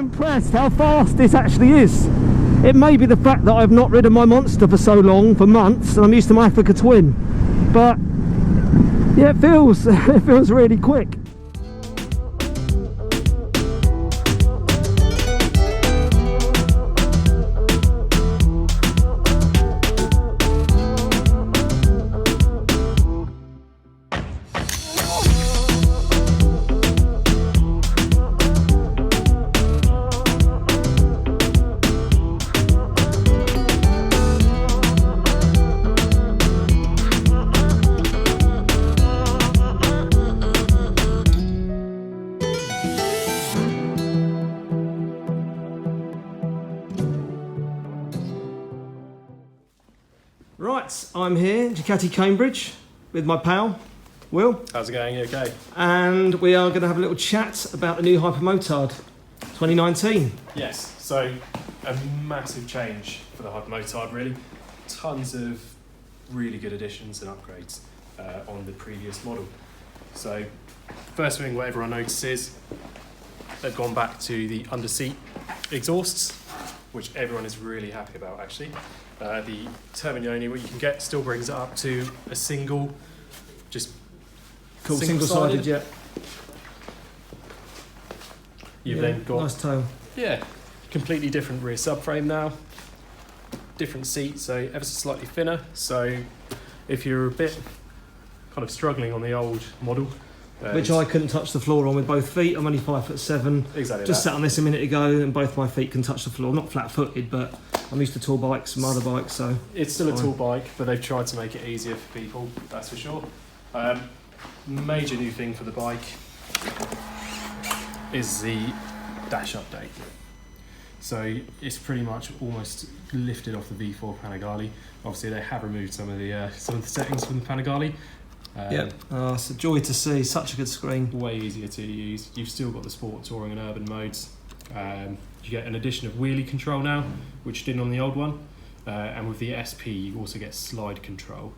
impressed how fast this actually is. It may be the fact that I've not ridden my monster for so long, for months, and I'm used to my Africa Twin, but yeah, it feels really quick. Right, I'm here, Ducati Cambridge, with my pal, Will. How's it going? You okay? And we are going to have a little chat about the new Hypermotard 2019. Yes, so a massive change for the Hypermotard, really. Tons of really good additions and upgrades on the previous model. So, first thing what everyone notices, they've gone back to the under-seat exhausts, which everyone is really happy about, actually. The Terminioni, what you can get, still brings it up to a single, just cool, single-sided, yeah. You've then got nice tail. Yeah, completely different rear subframe now. Different seat, so ever so slightly thinner. So if you're a bit kind of struggling on the old model, which I couldn't touch the floor on with both feet. I'm only 5'7". Exactly. Just sat on this a minute ago, and both my feet can touch the floor. Not flat-footed, but I'm used to tall bikes and other bikes, so it's still a tall bike, but they've tried to make it easier for people. That's for sure. Major new thing for the bike is the dash update. So it's pretty much almost lifted off the V4 Panigale. Obviously, they have removed some of the settings from the Panigale. It's a joy to see. Such a good screen. Way easier to use. You've still got the sport, touring, and urban modes. You get an addition of wheelie control now, which you didn't on the old one. And with the SP, you also get slide control.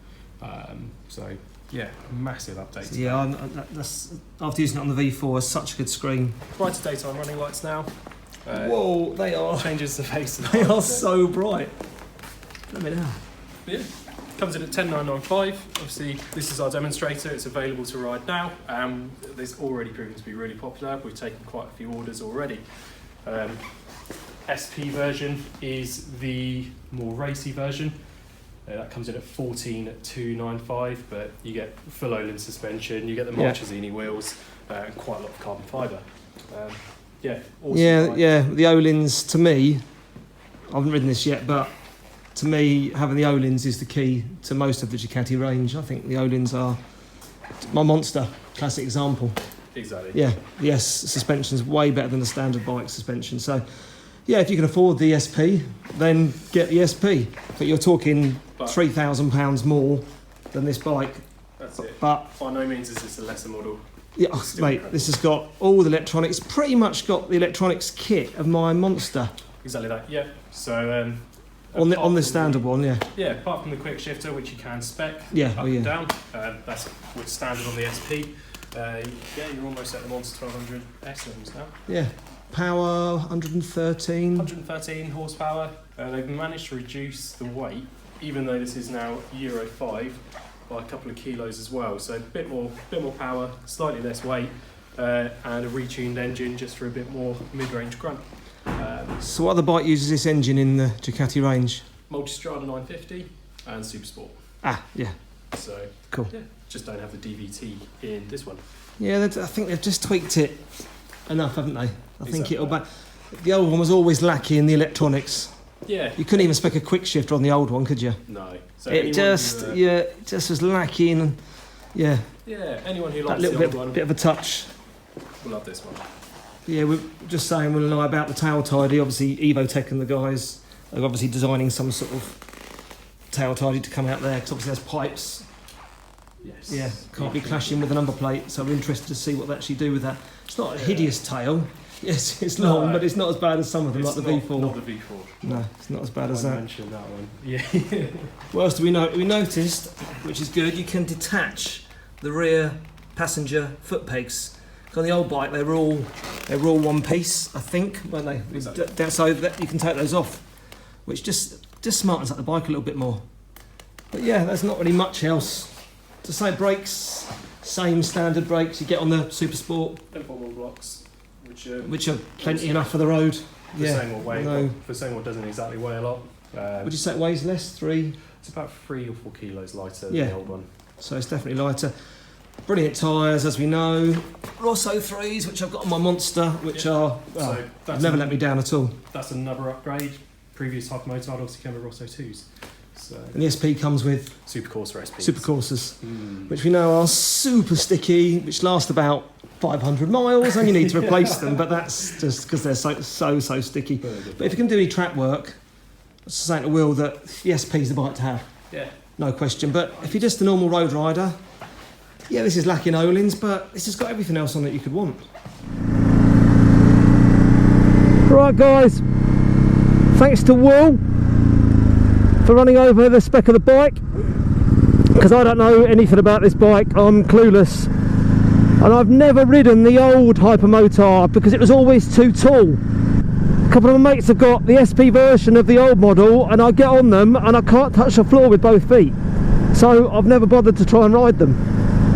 So yeah, massive updates. Yeah, that's after using it on the V4, it's such a good screen. Brighter daytime running lights now. Whoa, they are. Changes the face of the They bike, are so bright. Let me know. Yeah. Comes in at 10,995. Obviously, this is our demonstrator. It's available to ride now. There's already proven to be really popular. We've taken quite a few orders already. SP version is the more racy version. That comes in at 14,295, but you get full Olin suspension, you get the Marchesini wheels, and quite a lot of carbon fibre. Awesome bike. The Olins, to me, I haven't ridden this yet, but to me, having the Olins is the key to most of the Ducati range. I think the Olins are my monster, classic example. Exactly. Yeah, the S suspension's way better than the standard bike suspension. So, yeah, if you can afford the SP, then get the SP. But you're talking £3,000 more than this bike. That's it. But by no means is this a lesser model. Yeah, mate, this has got all the electronics. Pretty much got the electronics kit of my monster. Exactly that. Yeah. So. On the standard one, yeah. Yeah, apart from the quick shifter, which you can spec up and down, that's what's standard on the SP. You're almost at the Monster 1200 S levels now. Yeah, power 113. 113 horsepower. They've managed to reduce the weight, even though this is now Euro 5, by a couple of kilos as well. So a bit more power, slightly less weight, and a retuned engine just for a bit more mid-range grunt. So what other bike uses this engine in the Ducati range? Multistrada 950 and Supersport. Yeah. So cool. Yeah, just don't have the DVT in this one. Yeah, I think they've just tweaked it enough, haven't they? I think it'll. That. The old one was always lacking the electronics. Yeah. You couldn't even spec a quick shifter on the old one, could you? No. So it just was lacking. Yeah. Yeah. Anyone who likes that little the old one, bit of a touch. will love this one. Yeah, we're just saying we'll know about the tail tidy. Obviously, Evotech and the guys are obviously designing some sort of tail tidy to come out there, because obviously there's pipes. Yes. Yeah, can't be clashing with the number plate, so we're interested to see what they actually do with that. It's not a hideous tail. Yes, it's long, but it's not as bad as some of them, like the V4. Not the V4. No, it's not as bad as that. Mention that one. Yeah. What else do we know? We noticed, which is good, you can detach the rear passenger foot pegs. On the old bike, they were all one piece, I think, weren't they? Exactly. So that you can take those off, which just smartens up the bike a little bit more. But yeah, there's not really much else to say. Brakes, same standard brakes you get on the Super Sport. Informal blocks, which are plenty enough for the road. For saying what weight, for saying what doesn't exactly weigh a lot. Would you say it weighs less? 3? It's about 3 or 4 kilos lighter than Yeah. the old one. So it's definitely lighter. Brilliant tyres, as we know. Rosso 3s, which I've got on my Monster, which are never let me down at all. That's another upgrade. Previous Hypermotard obviously came with Rosso 2s. So And the SP comes with Super Corsa SPs. Super Corsas, which we know are super sticky, which last about 500 miles, and you need to replace them. But that's just because they're so sticky. But if you can do any track work, I'm saying to Will that the SP is the bike to have. Yeah. No question. But if you're just a normal road rider, yeah, this is lacking Öhlins, but it's just got everything else on it you could want. Right, guys. Thanks to Will for running over the spec of the bike, because I don't know anything about this bike. I'm clueless, and I've never ridden the old Hypermotard because it was always too tall. A couple of my mates have got the SP version of the old model, and I get on them and I can't touch the floor with both feet, so I've never bothered to try and ride them.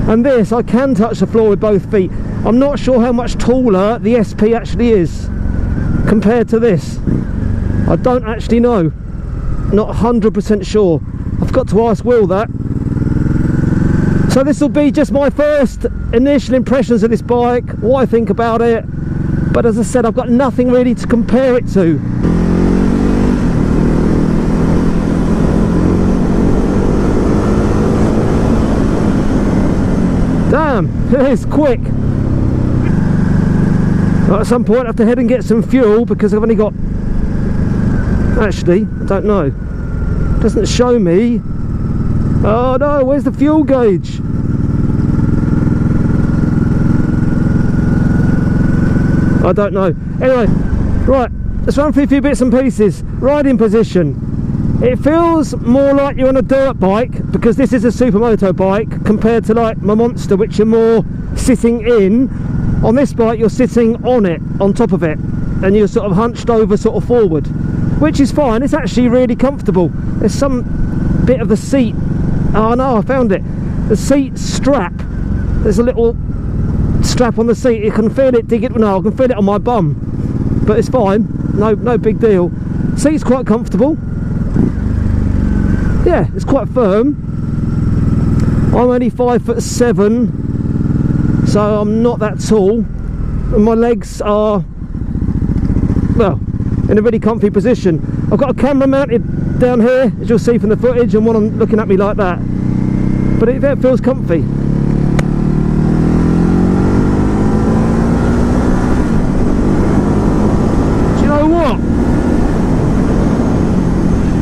And this, I can touch the floor with both feet. I'm not sure how much taller the SP actually is compared to this. I don't actually know. Not 100% sure. I've got to ask Will that. So this will be just my first initial impressions of this bike, what I think about it. But as I said, I've got nothing really to compare it to. Damn, it is quick. At some point I have to head and get some fuel because I've only got... Actually, I don't know. It doesn't show me. Oh no, where's the fuel gauge? I don't know. Anyway, right, let's run through a few bits and pieces. Riding position. It feels more like you're on a dirt bike because this is a supermoto bike compared to like my Monster, which you're more sitting in. On this bike you're sitting on it, on top of it, and you're sort of hunched over sort of forward, which is fine. It's actually really comfortable. There's some bit of the seat, oh no, I found it, the seat strap, there's a little strap on the seat, you can feel it digging, no, I can feel it on my bum, but it's fine, no big deal. Seat's quite comfortable. Yeah, it's quite firm. I'm only 5'7", so I'm not that tall, and my legs are, well, in a really comfy position. I've got a camera mounted down here, as you'll see from the footage, and one on looking at me like that, but it feels comfy. Do you know what?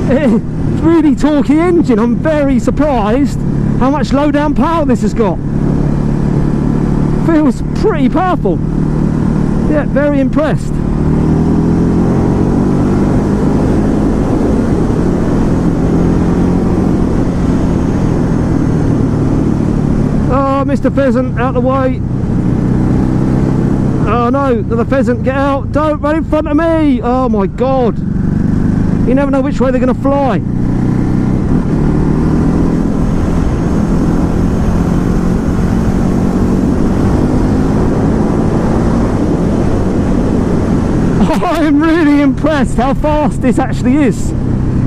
It's really torquey engine. I'm very surprised how much low down power this has got. Feels pretty powerful. Yeah, very impressed. Oh, Mr. Pheasant, out the way. Oh no, the pheasant, get out. Don't run in front of me. Oh my God. You never know which way they're going to fly. I'm really impressed how fast this actually is.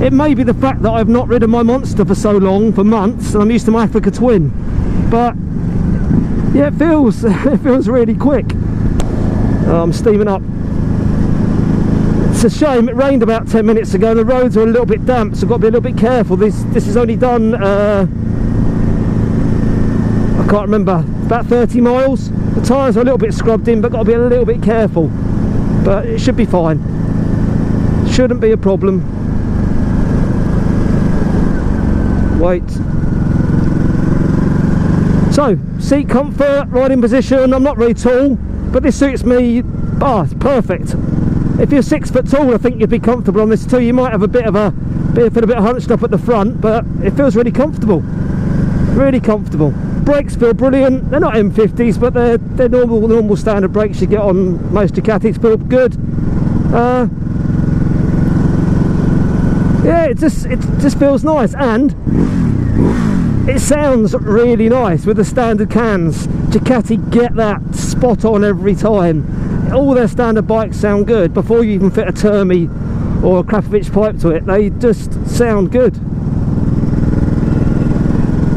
It may be the fact that I've not ridden my Monster for so long, for months, and I'm used to my Africa Twin, but yeah, it feels really quick. Oh, I'm steaming up. It's a shame it rained about 10 minutes ago and the roads are a little bit damp, so I've got to be a little bit careful. This is only done, I can't remember, about 30 miles. The tyres are a little bit scrubbed in, but got to be a little bit careful. But it should be fine. Shouldn't be a problem. Wait. So, seat comfort, riding position. I'm not very tall, but this suits me. Ah, it's perfect. If you're 6 foot tall, I think you'd be comfortable on this too. You might have feel a bit hunched up at the front, but it feels really comfortable. Really comfortable. Brakes feel brilliant. They're not M50s, but they're normal standard brakes you get on most Ducatis. Feel good. Yeah, it just feels nice, and it sounds really nice with the standard cans. Ducati get that spot on every time. All their standard bikes sound good before you even fit a Termi or a Krapovic pipe to it. They just sound good.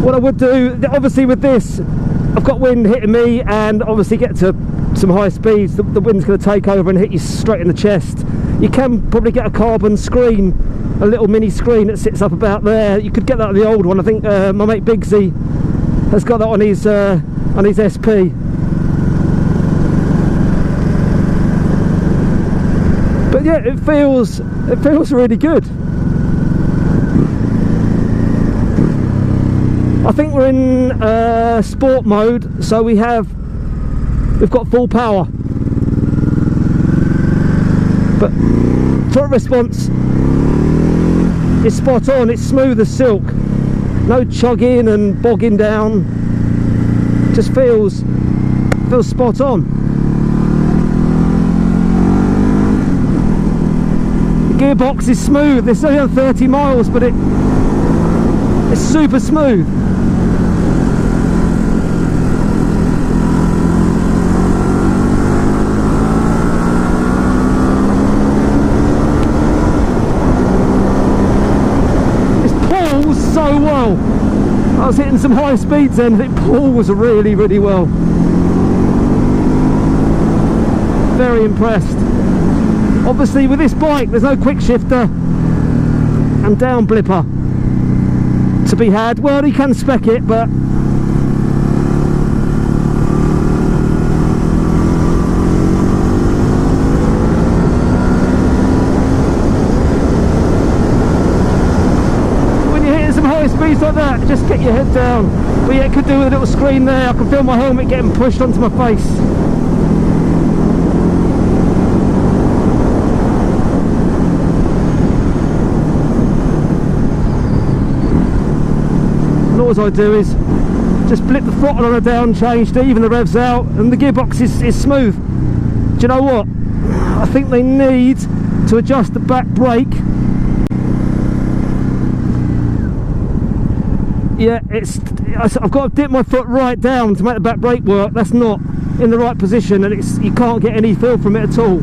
What I would do, obviously with this, I've got wind hitting me, and obviously get to some high speeds, the wind's going to take over and hit you straight in the chest. You can probably get a carbon screen, a little mini screen that sits up about there. You could get that on the old one. I think my mate Bigsy has got that on his SP. But yeah, it feels really good. I think we're in sport mode, so we've got full power. But throttle response is spot on. It's smooth as silk. No chugging and bogging down. Just feels spot on. The gearbox is smooth. It's only on 30 miles, but it's super smooth. So well. I was hitting some high speeds then, it pulls really well. Very impressed. Obviously with this bike there's no quick shifter and down blipper to be had. Well, you can spec it, but speeds like that, just get your head down. But yeah, it could do with a little screen there. I can feel my helmet getting pushed onto my face. And all I do is just blip the throttle on a down change to even the revs out, and the gearbox is smooth. Do you know what? I think they need to adjust the back brake. Yeah, I've got to dip my foot right down to make the back brake work. That's not in the right position, and you can't get any feel from it at all.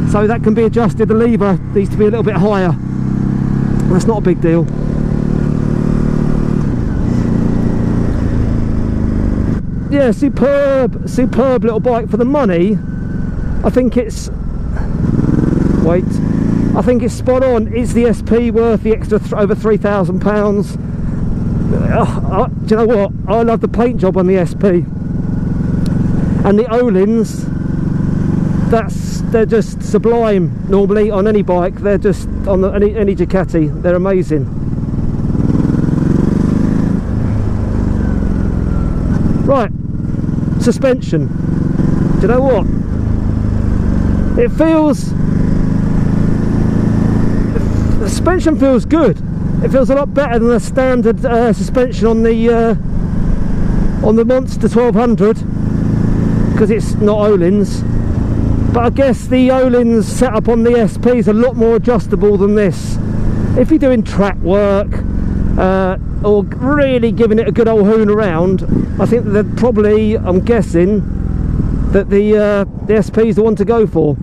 So that can be adjusted. The lever needs to be a little bit higher. That's not a big deal. Yeah, superb little bike for the money. I think it's spot on. Is the SP worth the extra over £3,000? Do you know what? I love the paint job on the SP, and the O-lins. They're just sublime. Normally on any bike, they're just on any Ducati. They're amazing. Right, suspension. Do you know what? The suspension feels good. It feels a lot better than the standard suspension on the Monster 1200, because it's not O-lins. But I guess the O-lins setup on the SP is a lot more adjustable than this. If you're doing track work or really giving it a good old hoon around, I think that probably, I'm guessing, that the SP is the one to go for.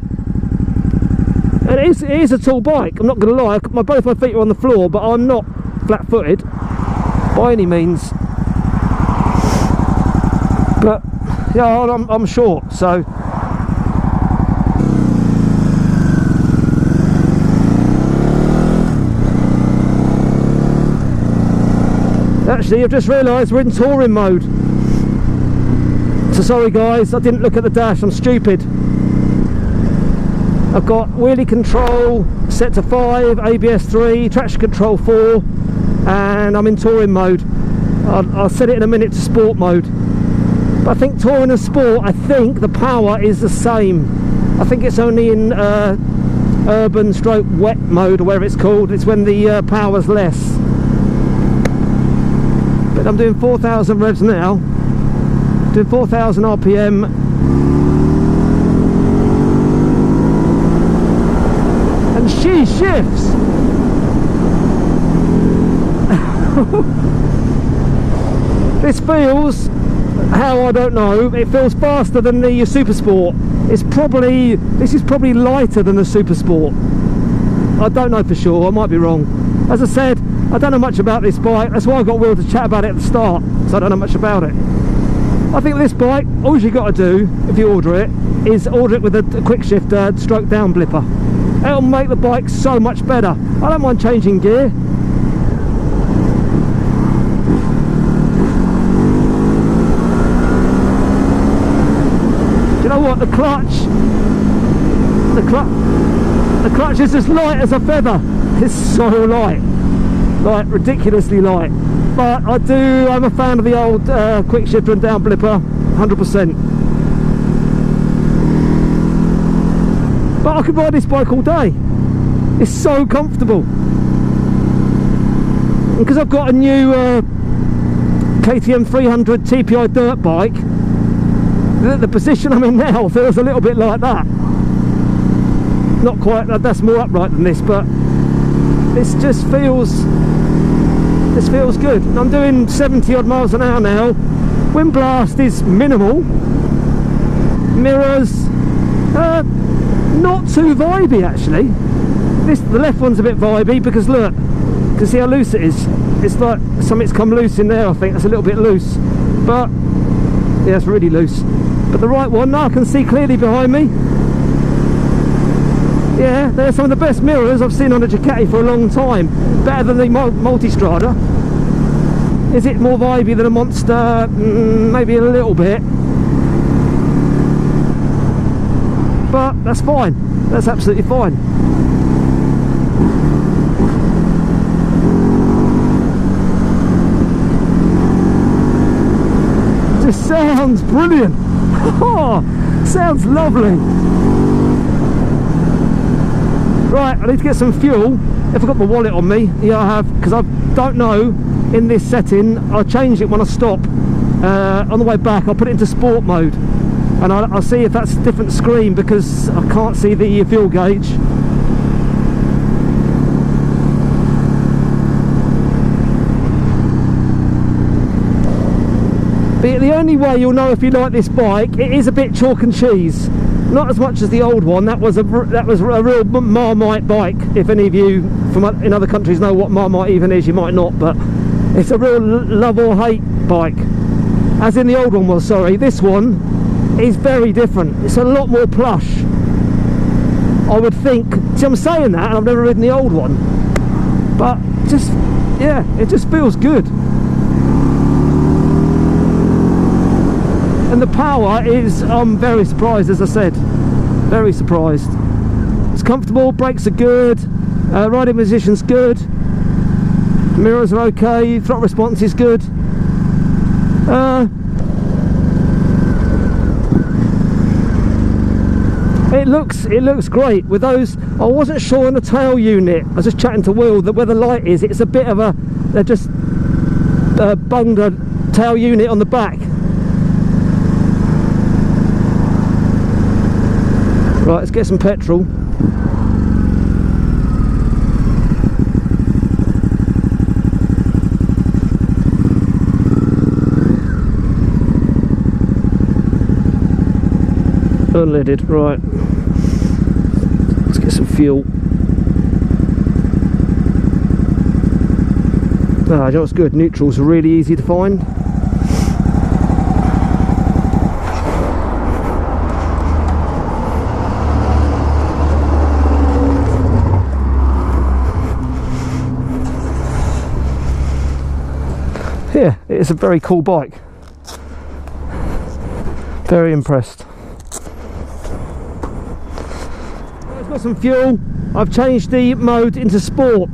And it is a tall bike, I'm not going to lie. Both my feet are on the floor, but I'm not flat-footed by any means. But yeah, I'm short, so actually I've just realised we're in touring mode. So sorry guys, I didn't look at the dash, I'm stupid. I've got wheelie control set to 5, ABS 3, traction control 4, and I'm in touring mode. I'll set it in a minute to sport mode. But I think touring and sport, I think the power is the same. I think it's only in urban stroke wet mode, or whatever it's called. It's when the power's less. But I'm doing 4,000 revs now, doing 4,000 RPM, and she shifts. This feels, how I don't know, it feels faster than the Super Sport. This is probably lighter than the Super Sport. I don't know for sure, I might be wrong. As I said, I don't know much about this bike, that's why I got Will to chat about it at the start, so I don't know much about it. I think this bike, all you got to do, if you order it, is order it with a quick shifter stroke down blipper. It'll make the bike so much better. I don't mind changing gear. Do you know what, the clutch is as light as a feather. It's so light, like ridiculously light. But I'm a fan of the old quick shifter and down blipper, 100%. But I could ride this bike all day. It's so comfortable. And because I've got a new KTM 300 TPI dirt bike, the position I'm in now feels a little bit like that. Not quite, that's more upright than this, but this just feels good. I'm doing 70 odd miles an hour now. Wind blast is minimal. Mirrors, not too vibey actually. The left one's a bit vibey because look, you can see how loose it is. It's like something's come loose in there, I think. That's a little bit loose. But, yeah, it's really loose. But the right one, now I can see clearly behind me. Yeah, they're some of the best mirrors I've seen on a Ducati for a long time. Better than the Multistrada. Is it more vibey than a Monster? Maybe a little bit. But that's fine. That's absolutely fine. This sounds brilliant. Oh, sounds lovely. Right, I need to get some fuel. If I've got my wallet on me, yeah I have, because I don't know in this setting. I'll change it when I stop. On the way back I'll put it into sport mode and I'll see if that's a different screen because I can't see the fuel gauge. But the only way you'll know if you like this bike, it is a bit chalk and cheese. Not as much as the old one. That was a real Marmite bike. If any of you from in other countries know what Marmite even is, you might not, but it's a real love or hate bike. As in the old one was, sorry. This one is very different. It's a lot more plush, I would think. See, I'm saying that and I've never ridden the old one, but just, yeah, it just feels good. And the power is, I'm very surprised, as I said, very surprised. It's comfortable, brakes are good, riding position's good, mirrors are okay, throttle response is good. It looks great with those. I wasn't sure on the tail unit. I was just chatting to Will that where the light is, it's a bit of a, they've just bunged a tail unit on the back. Right, let's get some petrol. Unleaded, right. Let's get some fuel. Ah, you know what's good? Neutrals are really easy to find. Yeah, it's a very cool bike. Very impressed. It's got some fuel. I've changed the mode into sport,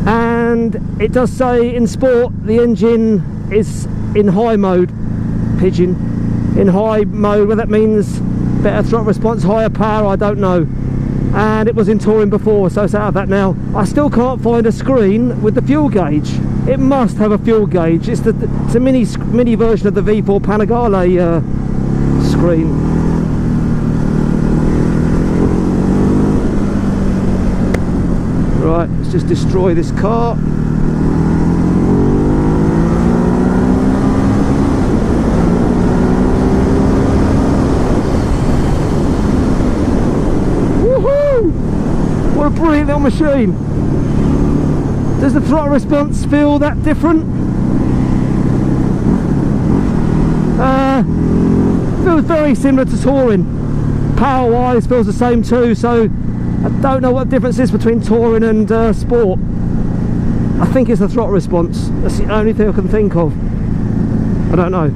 and it does say in sport the engine is in high mode. Pigeon. In high mode, whether that means better throttle response, higher power, I don't know. and it was in touring before, so it's out of that now. I still can't find a screen with the fuel gauge. It must have a fuel gauge. It's a mini version of the V4 Panigale screen. Right, let's just destroy this car. What a brilliant little machine. Does the throttle response feel that different? Feels very similar to touring. Power wise feels the same too, so I don't know what the difference is between touring and sport. I think it's the throttle response. That's the only thing I can think of. I don't know.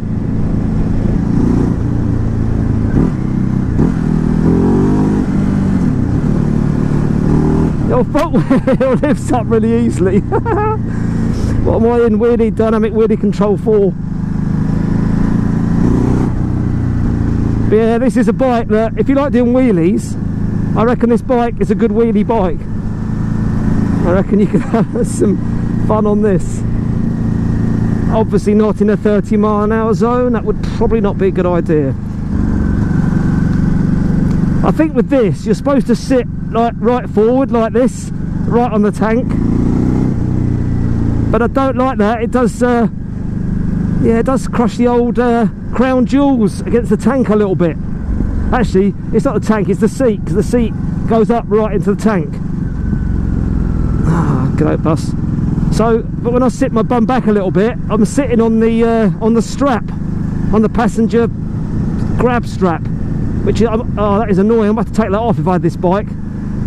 Your front wheel lifts up really easily. What am I in? Wheelie Dynamic Wheelie Control 4. But yeah, this is a bike that, if you like doing wheelies, I reckon this bike is a good wheelie bike. I reckon you can have some fun on this. Obviously not in a 30-mile-an-hour zone. That would probably not be a good idea. I think with this, you're supposed to sit like right forward like this, right on the tank, but I don't like that. It does yeah, it does crush the old crown jewels against the tank a little bit. Actually, it's not the tank, it's the seat, because the seat goes up right into the tank. Good old bus. So, but when I sit my bum back a little bit, I'm sitting on the strap, on the passenger grab strap, which is, oh, that is annoying. I'm going to have to take that off if I had this bike.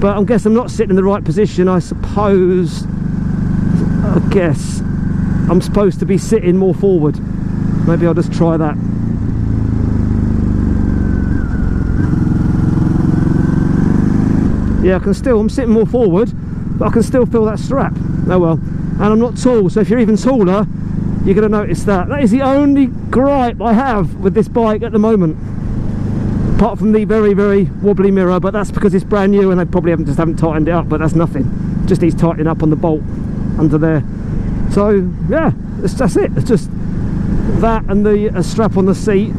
But I guess I'm not sitting in the right position. I suppose, I guess I'm supposed to be sitting more forward. Maybe I'll just try that. Yeah, I'm sitting more forward, but I can still feel that strap. Oh well. And I'm not tall, so if you're even taller, you're going to notice that. That is the only gripe I have with this bike at the moment. Apart from the very, very wobbly mirror, but that's because it's brand new and they probably haven't tightened it up, but that's nothing. Just needs tightening up on the bolt under there. So yeah, that's it. It's just that and the strap on the seat.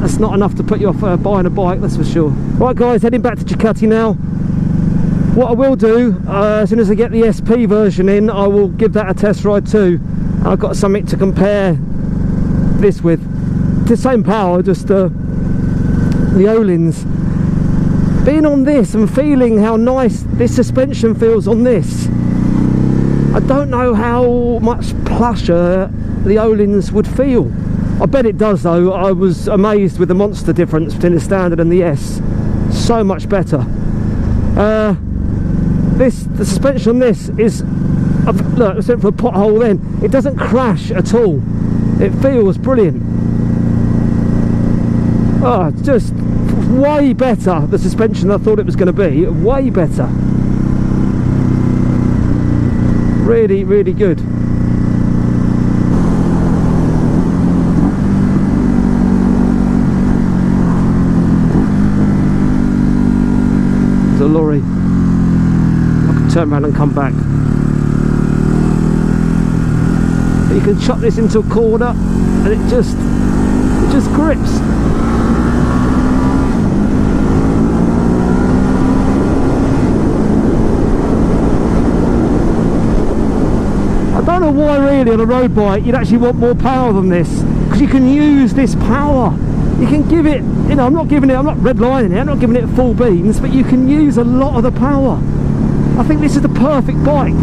That's not enough to put you off buying a bike, that's for sure. Right guys, heading back to Ducati now. What I will do, as soon as I get the SP version in, I will give that a test ride too. I've got something to compare this with. It's the same power, just the O-lings. Being on this and feeling how nice this suspension feels on this, I don't know how much plusher the O-lings would feel. I bet it does though. I was amazed with the monster difference between the standard and the S. So much better. The suspension on this is, look, I went for a pothole then. It doesn't crash at all. It feels brilliant. Oh, it's just way better, the suspension I thought it was going to be. Way better. Really, really good. There's a lorry. I can turn around and come back. But you can chuck this into a corner and it just grips. I don't know why really on a road bike you'd actually want more power than this, because you can use this power. You can give it, you know, I'm not redlining it, I'm not giving it full beans, but you can use a lot of the power. I think this is the perfect bike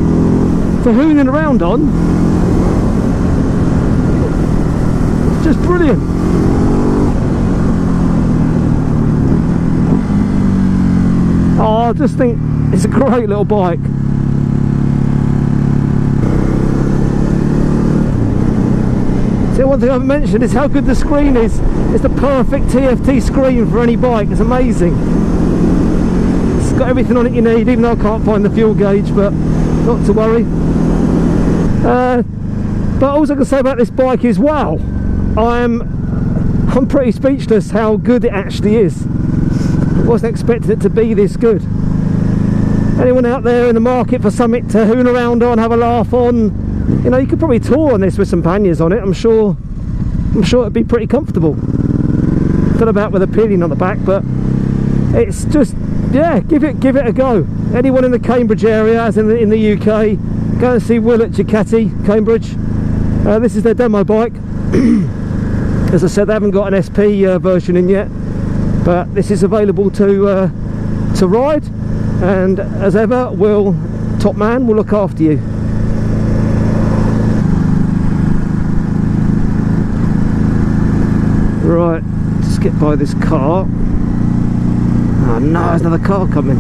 for hooning around on. It's just brilliant. Oh, I just think it's a great little bike. So one thing I haven't mentioned is how good the screen is. It's the perfect TFT screen for any bike. It's amazing. It's got everything on it you need, even though I can't find the fuel gauge, but not to worry. But all I can say about this bike is, wow, I'm pretty speechless how good it actually is. I wasn't expecting it to be this good. Anyone out there in the market for something to hoon around on, have a laugh on, you know, you could probably tour on this with some panniers on it. I'm sure it'd be pretty comfortable. Don't know about with a pillion on the back, but it's just, yeah, give it a go. Anyone in the Cambridge area, as in the UK, go and see Will at Ducati Cambridge. This is their demo bike. As I said, they haven't got an SP version in yet, but this is available to ride, and as ever, Will, top man, will look after you. Right, just get by this car. Oh no, there's another car coming.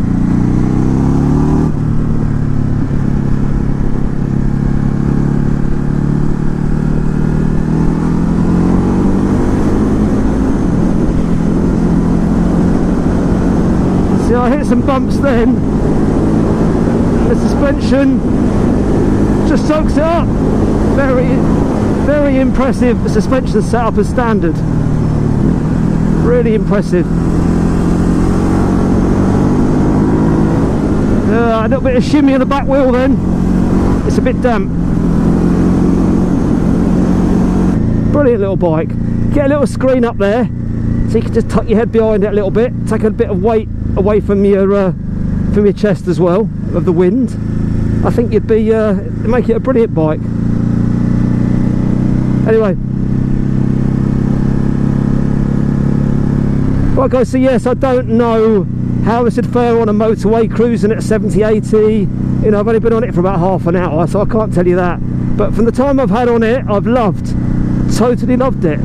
See, I hit some bumps then. The suspension just soaks it up. Very impressive. The suspension set up as standard. Really impressive. A little bit of shimmy on the back wheel then. It's a bit damp. Brilliant little bike. Get a little screen up there so you can just tuck your head behind it a little bit. Take a bit of weight away from your chest as well, of the wind. I think you'd be make it a brilliant bike. Anyway, right guys, so yes, I don't know how this would fare on a motorway cruising at 70, 80. You know, I've only been on it for about half an hour, so I can't tell you that. But from the time I've had on it, I've totally loved it.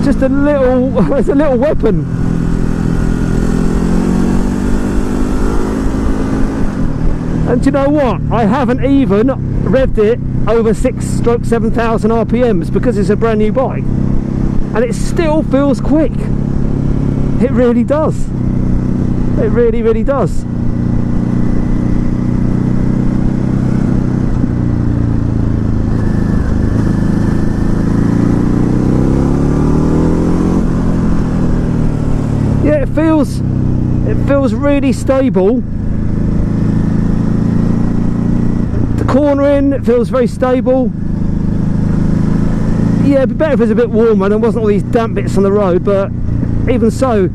Just it's a little weapon. And do you know what? I haven't even revved it over 6/7,000 RPMs because it's a brand new bike. And it still feels quick. It really does. It really, really does. Yeah, it feels really stable. The cornering, it feels very stable. Yeah, it'd be better if it was a bit warmer and there wasn't all these damp bits on the road, but even so,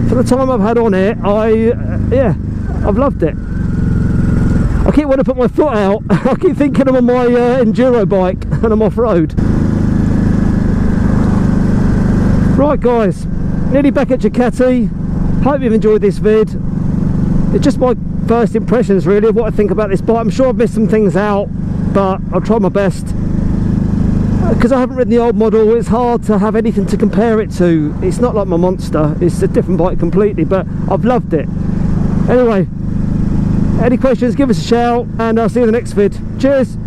for the time I've had on it, I've loved it. I keep wanting to put my foot out. I keep thinking I'm on my enduro bike and I'm off-road. Right guys, nearly back at Ducati. Hope you've enjoyed this vid. It's just my first impressions really of what I think about this bike. I'm sure I've missed some things out, but I'll try my best. Because I haven't ridden the old model, it's hard to have anything to compare it to. It's not like my Monster, it's a different bike completely, but I've loved it. Anyway, any questions, give us a shout, and I'll see you in the next vid. Cheers!